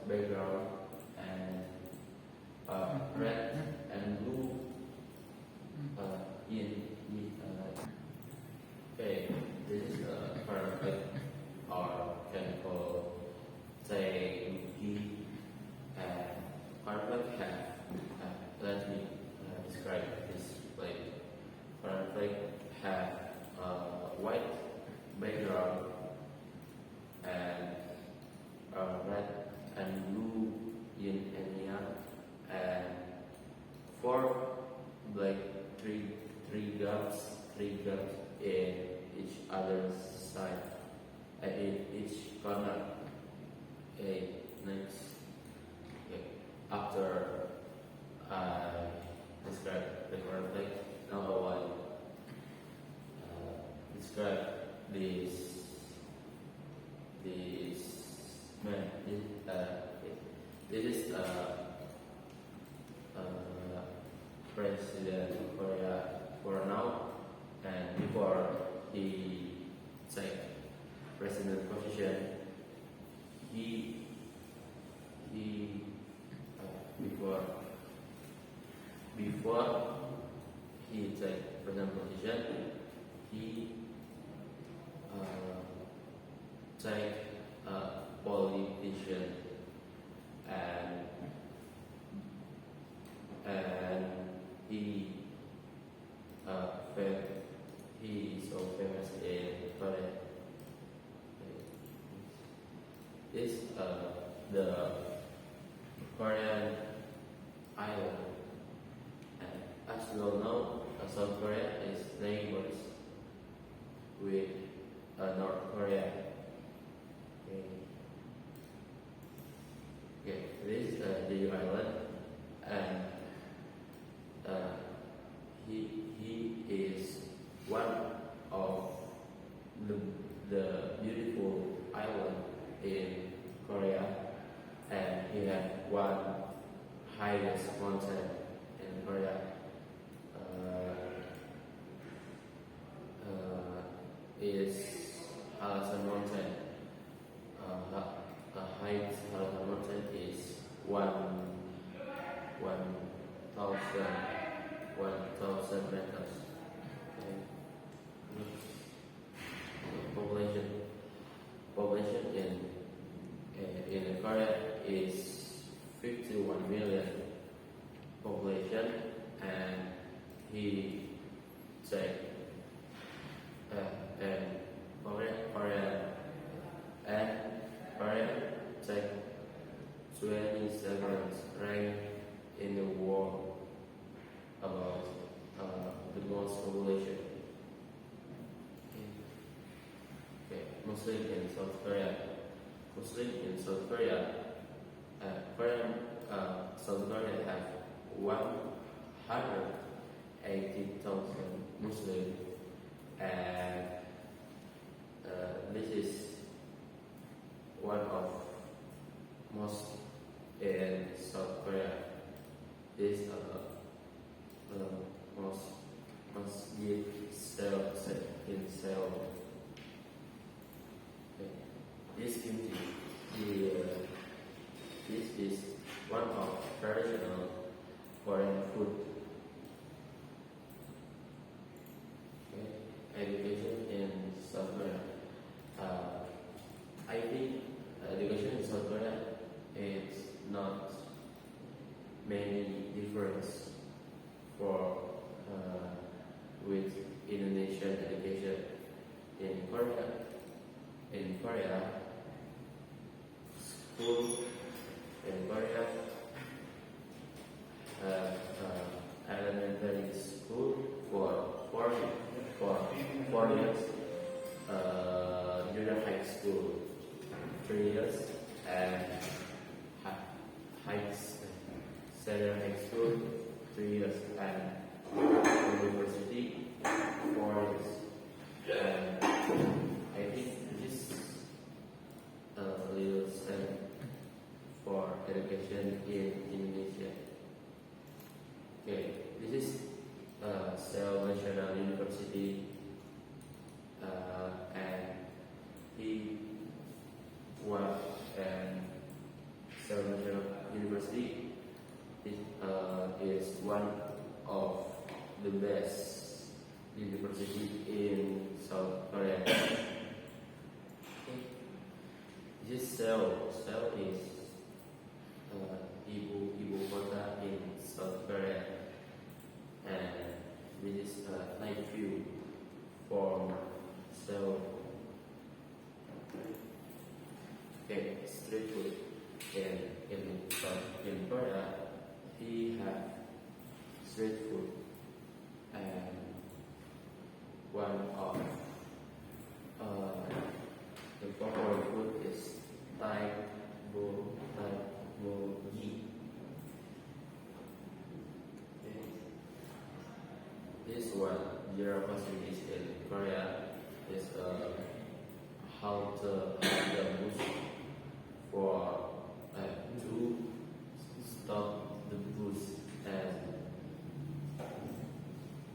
background and red and blue in okay, this is perfect or chemical say and perfect have let me describe this like perfect have white background and red and blue in Enya and four black three gaps in each other's side and in each corner. Okay, next. Okay. After I describe the conflict, now I want describe this man. This is president of Korea for now, and before he take president position, he before he take president position, he take a politician and he he is so famous in Korea. This the Korean island. And as you all know, South Korea is neighbors with North Korea. Okay, this is the island, and he is one of the beautiful island in Korea, and he has one highest mountain in Korea. Is Halasan Mountain. The height Halasan Mountain is 1,000 meters. Okay. Population in Korea is 51 million population, and he said and Korea take 27th rank in the world about the most population. Okay. Muslim in South Korea. South Korea have 180,000 Muslims, and this is one of most in South Korea. This most masjid in Seoul. Okay. This is one of traditional Korean food. Okay. Education in South Korea. I think education in South Korea is not many difference for with Indonesian education. In Korea, school in Korea, elementary school for 4 years, junior high school 3 years, and senior high school 3 years, and university 4 years. And I think this is a little sad for education in Indonesia. Okay, this is Seoul National University, and he was and Seoul University in South Korea. Okay. This Seoul is Ibu Kota in South Korea, and this is a night view from Seoul. Okay, street food in Korea, we have street food, and one of the popular food is Thai bulgogi. Okay. This one, zero facilities in Korea, is how to bus for to stop the bus, and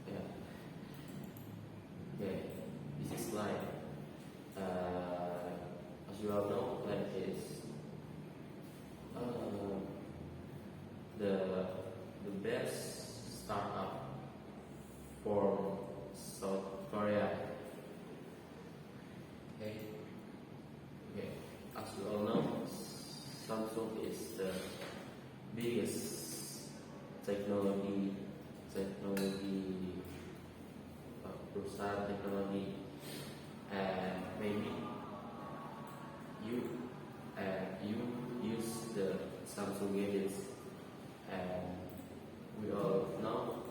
yeah, okay, this is like as you all know, like is the best startup for South Korea. Okay, okay. As you all know, Samsung is the biggest technology perusahaan teknologi, and maybe you use the Samsung gadgets, and we all know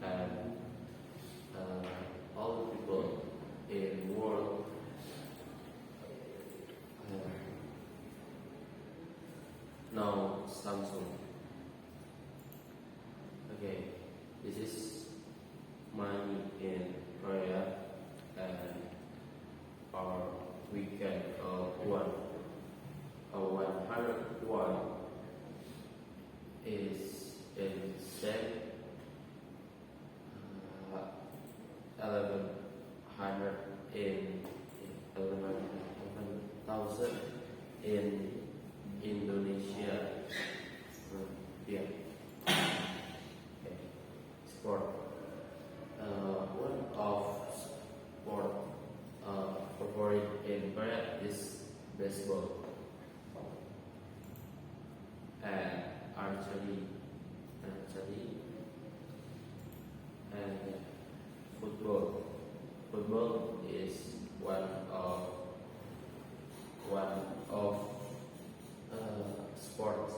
and all the people in the world know Samsung. Okay, this is money in Korea, and or we can one 100 won is in same 1100 in 11,000 in Indonesia. Yeah. Okay. Sport. One of sport favorite in Korea is baseball and archery, and football. Football is one of sport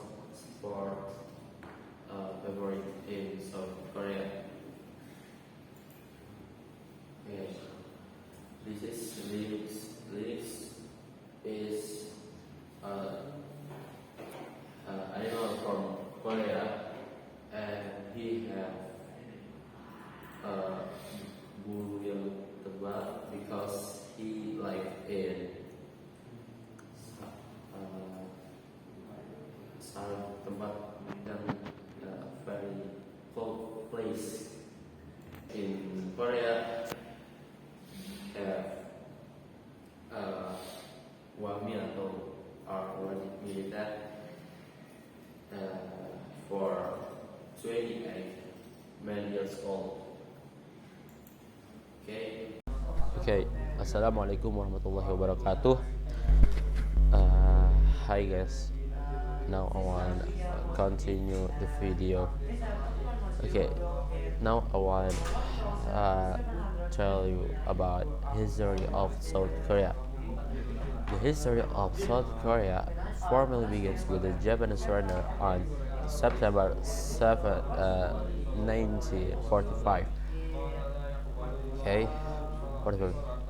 favorite in South Korea. Okay. This is lyrics is animal from Korea, and he have bulu yang tebal because he live in tempat yang very cold place in Korea. Have wami atau wajib militer for 28 many years old. Okay, Assalamualaikum warahmatullahi wabarakatuh. Hi guys, now I want to continue the video. Okay, now I want tell you about history of South Korea. The history of South Korea formally begins with the Japanese surrender on September 7, 1945. Okay,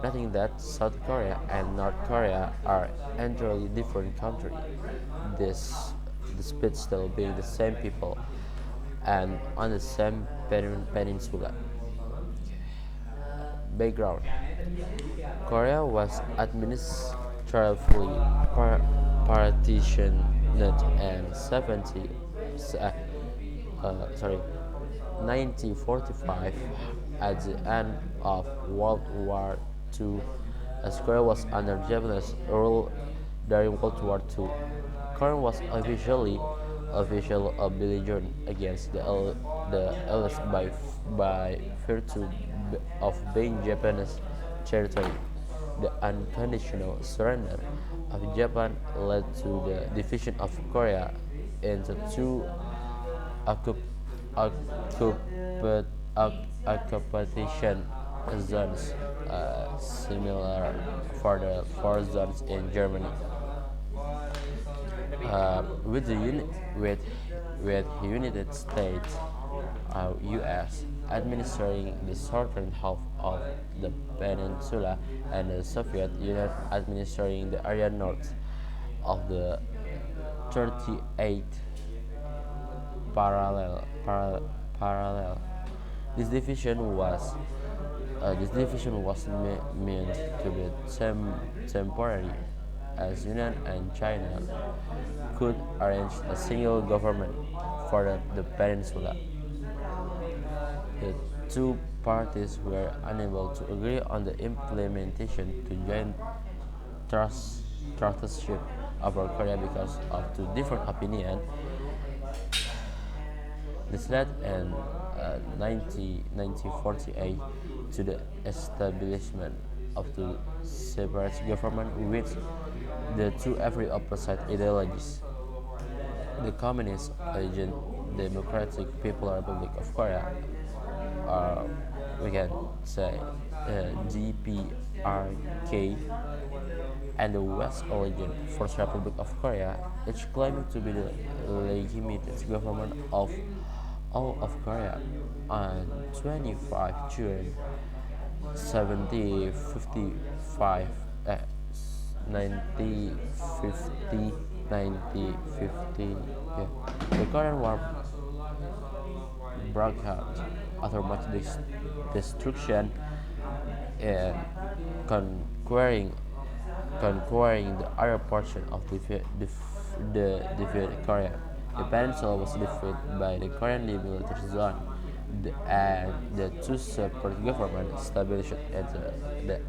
nothing that South Korea and North Korea are entirely different countries. Despite still being the same people and on the same peninsula. Background: Korea was administratively partitioned in 1945 at the end of World War II, as Korea was under Japanese rule during World War II. Korea was officially official belligerent against the allies by virtue of being Japanese territory. The unconditional surrender of Japan led to the division of Korea into two occup- occupa- occupation zones, similar for the four zones in Germany. With the with United States, U.S. administering the southern half of the peninsula and the Soviet Union administering the area north of the 38th parallel. This division was meant to be temporary, as Union and China could arrange a single government for the peninsula. The two parties were unable to agree on the implementation to joint trusteeship over Korea because of two different opinions. This led in 1948 to the establishment of two separate governments with the two every opposite ideologies. The Communist Agent Democratic Popular Republic of Korea, or we can say DPRK, and the West Allegiant First Republic of Korea, each claiming to be the legitimate government of all of Korea. On 25 June 1755, 1950, 1950, yeah, the Korean War broke out after much destruction and conquering the other portion of the defeated Korea. The peninsula was defeated by the Korean demilitarized zone, and the two separate governments established at the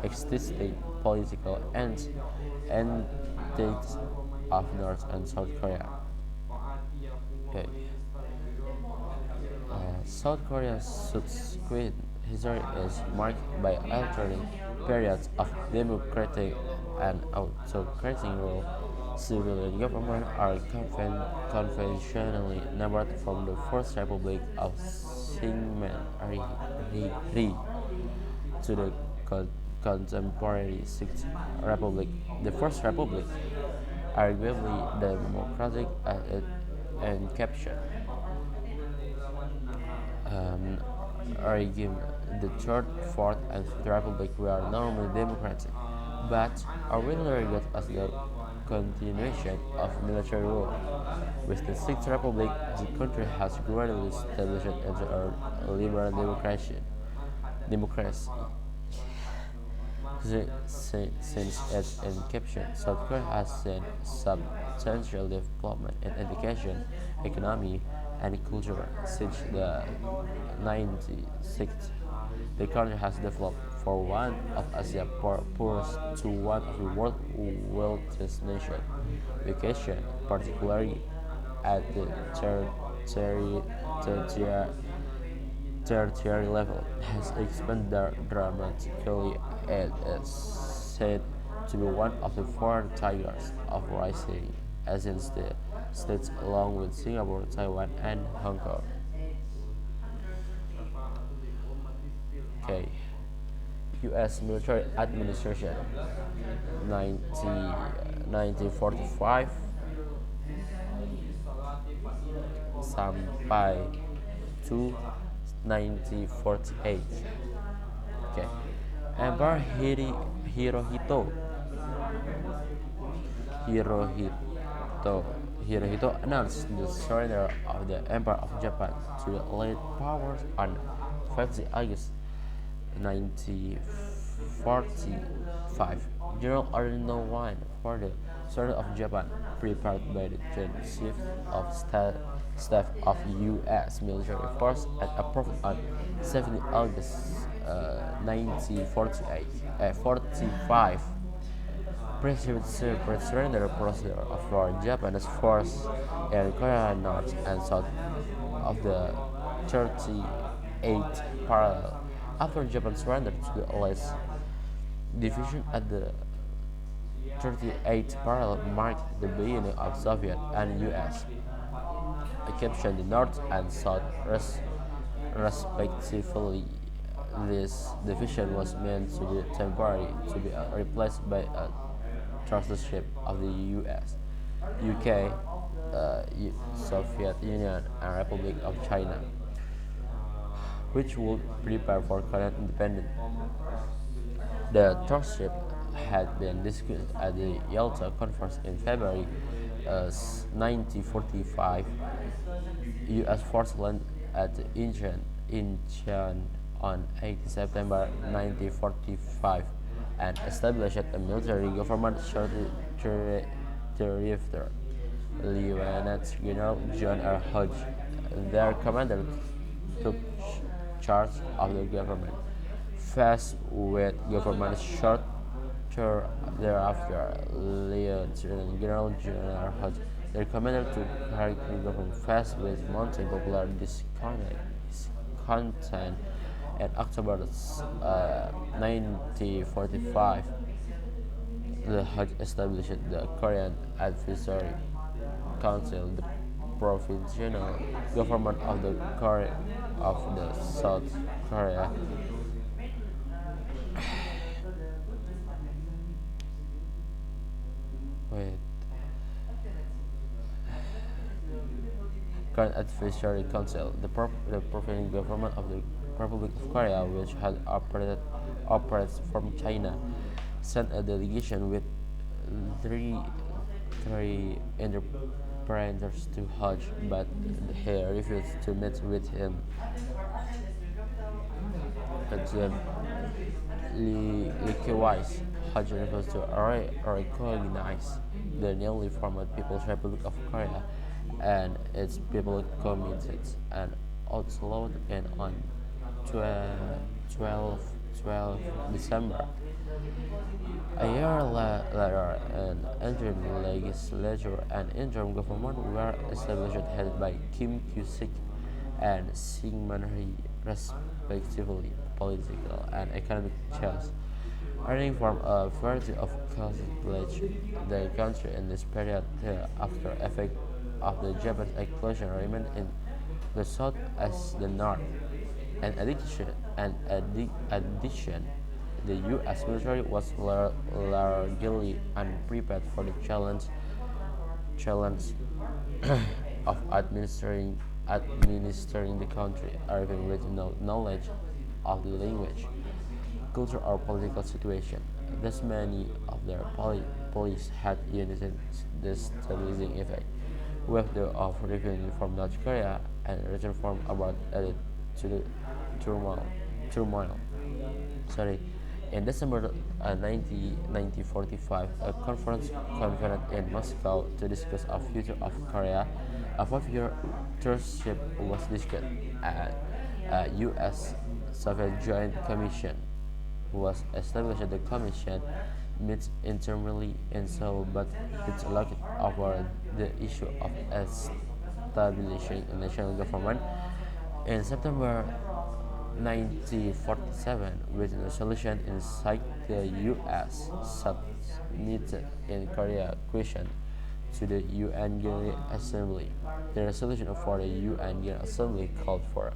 existing political entities of North and South Korea. Okay. South Korea's subsequent history is marked by alternating periods of democratic and autocratic rule. Civilian government are conventionally numbered from the First Republic of Syngman Rhee to the contemporary Sixth Republic. The First Republic, arguably democratic at its inception, um, regime, the Third, Fourth, and Fifth Republic were normally democratic, but are really regarded as the continuation of military rule. With the Sixth Republic, the country has gradually established into a liberal democracy. Since its inception, South Korea has seen substantial development in education, economy, and culture. Since the 1960s, the country has developed from one of Asia's poorest to one of the world's wealthiest nations. Education, particularly at the tertiary level, has expanded dramatically and is said to be one of the four tigers of rising Asian states along with Singapore, Taiwan, and Hong Kong. Okay. U.S. military administration 1945 sampai to 1948. Okay. Emperor Hirohito Hirohito announced the surrender of the Empire of Japan to the Allied powers on 5 August 1945. General Order No. 1 for the surrender of Japan, prepared by the Joint Chiefs of Staff of U.S. military force and approved on 17 August 1945. Precipitous surrender procedure for Japanese forces in Korea North and South of the 38th parallel. After Japan surrendered to the Allies, division at the 38th parallel marked the beginning of Soviet and US occupation the North and South respectively. This division was meant to be temporary, to be replaced by a trusteeship of the US, UK, Soviet Union, and Republic of China, which would prepare for Korean independence. The trusteeship had been discussed at the Yalta Conference in February 1945. U.S. forces landed at Incheon on 18 September 1945 and established a military government shortly thereafter. Lieutenant General John R. Hodge, their commander, took charge of the government. Faced with government shortly thereafter, Lieutenant General John R. Hodge, their commander, took charge of the government. Faced with mounting popular discontent in October 1945, the Hodge established the Korean Advisory Council, the provincial government of the Korea of the South Korea. Wait. Korean Advisory Council, the provincial government of the Republic of Korea, which had operates from China, sent a delegation with three three interpreters to Hodge, but he refused to meet with him. Likewise, Hodge refused to recognize the newly formed People's Republic of Korea and its people committed and outlawed it on 12, 12 December. A year later, an interim legislature and interim government were established headed by Kim Kyu-sik and Syngman Rhee, respectively. Political and economic change, earning from a variety of causes the country in this period after effect of the Japanese explosion remained in the south as the north. In addition, the U.S. military was largely unprepared for the challenge of administering the country, even with no knowledge of the language, culture, or political situation. Thus, many of their policies had unison destabilizing effect. With the of revenue from North Korea and return from abroad added to the turmoil. turmoil. Sorry. In December 1945, a conference convened in Moscow to discuss the future of Korea. A 5-year truceship was discussed, and a U.S.-Soviet Joint Commission was established. The commission meets internally in Seoul, but it's locked over the issue of establishing a national government. In September 1947, with a resolution in sight, the U.S. submitted in Korea question to the UN General Assembly. The resolution for the UN General Assembly called for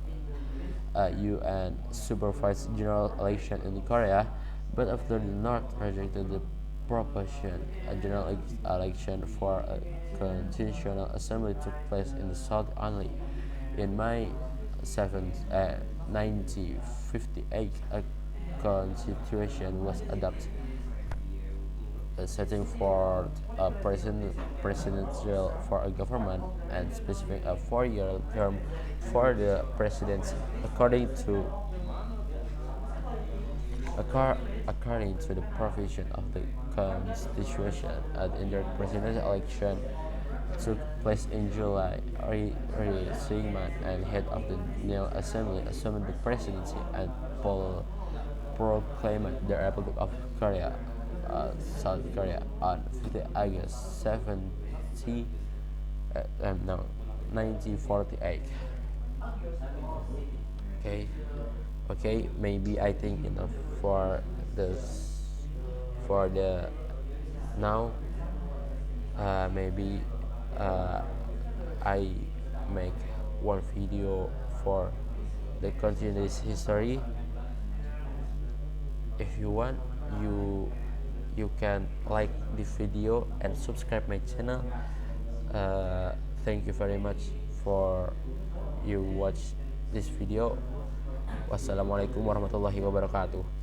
a UN supervised general election in Korea, but after the North rejected the proposition, a general election for a constitutional assembly took place in the South only. In May 7, 1958, a constitution was adopted, setting forth a presidential for a government and specifying a 4-year term for the presidency. According to the provision of the Constitution, an indirect presidential election took place in July. Rhee Syngman, and head of the new assembly, assumed the presidency and proclaimed the Republic of Korea. South Korea on 5th August 70 no 1948. Okay, okay, maybe I think enough for this for the now. Maybe uh, I make one video for the continuous history. If you want, you you can like this video and subscribe my channel. Thank you very much for you watch this video. Wassalamualaikum warahmatullahi wabarakatuh.